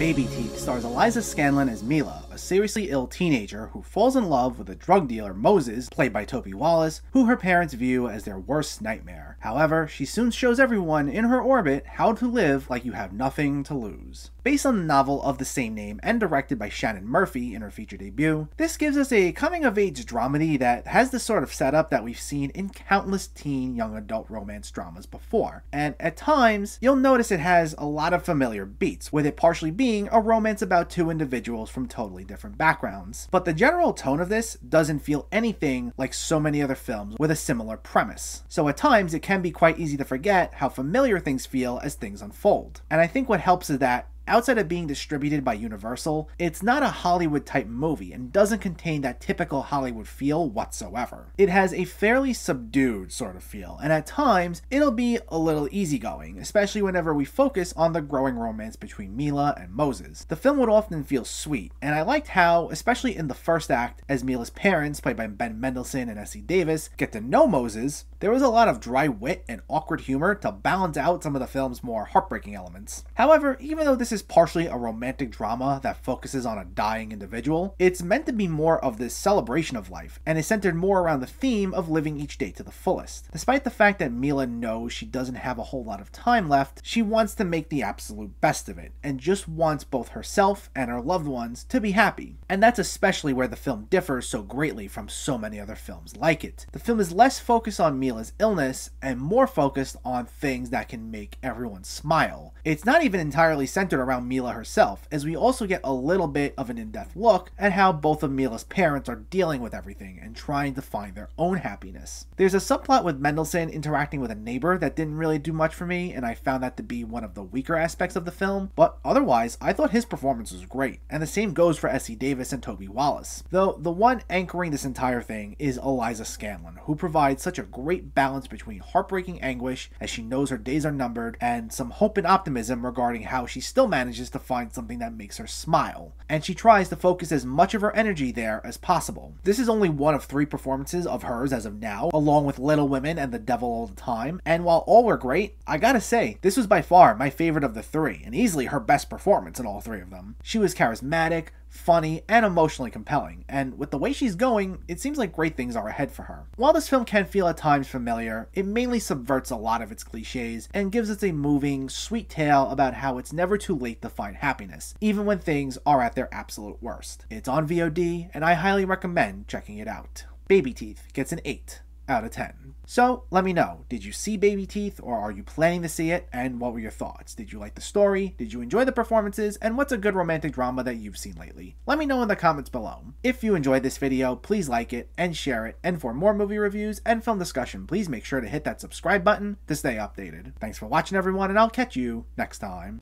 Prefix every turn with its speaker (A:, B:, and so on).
A: Babyteeth stars Eliza Scanlen as Milla, a seriously ill teenager who falls in love with a drug dealer, Moses, played by Toby Wallace, who her parents view as their worst nightmare. However, she soon shows everyone in her orbit how to live like you have nothing to lose. Based on the novel of the same name and directed by Shannon Murphy in her feature debut, this gives us a coming-of-age dramedy that has the sort of setup that we've seen in countless teen young adult romance dramas before, and at times, you'll notice it has a lot of familiar beats, with it partially being a romance about two individuals from totally different backgrounds. But the general tone of this doesn't feel anything like so many other films with a similar premise, so at times it can be quite easy to forget how familiar things feel as things unfold. And I think what helps is that outside of being distributed by Universal, it's not a Hollywood-type movie and doesn't contain that typical Hollywood feel whatsoever. It has a fairly subdued sort of feel, and at times, it'll be a little easygoing, especially whenever we focus on the growing romance between Milla and Moses. The film would often feel sweet, and I liked how, especially in the first act, as Milla's parents, played by Ben Mendelsohn and Essie Davis, get to know Moses, there was a lot of dry wit and awkward humor to balance out some of the film's more heartbreaking elements. However, even though this is partially a romantic drama that focuses on a dying individual, it's meant to be more of this celebration of life, and is centered more around the theme of living each day to the fullest. Despite the fact that Milla knows she doesn't have a whole lot of time left, she wants to make the absolute best of it, and just wants both herself and her loved ones to be happy. And that's especially where the film differs so greatly from so many other films like it. The film is less focused on Milla's illness, and more focused on things that can make everyone smile. It's not even entirely centered around Milla herself, as we also get a little bit of an in-depth look at how both of Milla's parents are dealing with everything and trying to find their own happiness. There's a subplot with Mendelsohn interacting with a neighbor that didn't really do much for me, and I found that to be one of the weaker aspects of the film, but otherwise, I thought his performance was great, and the same goes for Essie Davis and Toby Wallace. Though the one anchoring this entire thing is Eliza Scanlen, who provides such a great balance between heartbreaking anguish as she knows her days are numbered, and some hope and optimism regarding how she still manages to find something that makes her smile, and she tries to focus as much of her energy there as possible. This is only one of 3 performances of hers as of now, along with Little Women and The Devil All the Time, and while all were great, I gotta say, this was by far my favorite of the 3, and easily her best performance in all 3 of them. She was charismatic, funny, and emotionally compelling, and with the way she's going, it seems like great things are ahead for her. While this film can feel at times familiar, it mainly subverts a lot of its cliches and gives us a moving, sweet tale about how it's never too late to find happiness, even when things are at their absolute worst. It's on VOD, and I highly recommend checking it out. Babyteeth gets an 8 out of 10. So let me know, did you see Babyteeth, or are you planning to see it, and what were your thoughts? Did you like the story? Did you enjoy the performances? And what's a good romantic drama that you've seen lately? Let me know in the comments below. If you enjoyed this video, please like it and share it, and for more movie reviews and film discussion, please make sure to hit that subscribe button to stay updated. Thanks for watching everyone, and I'll catch you next time.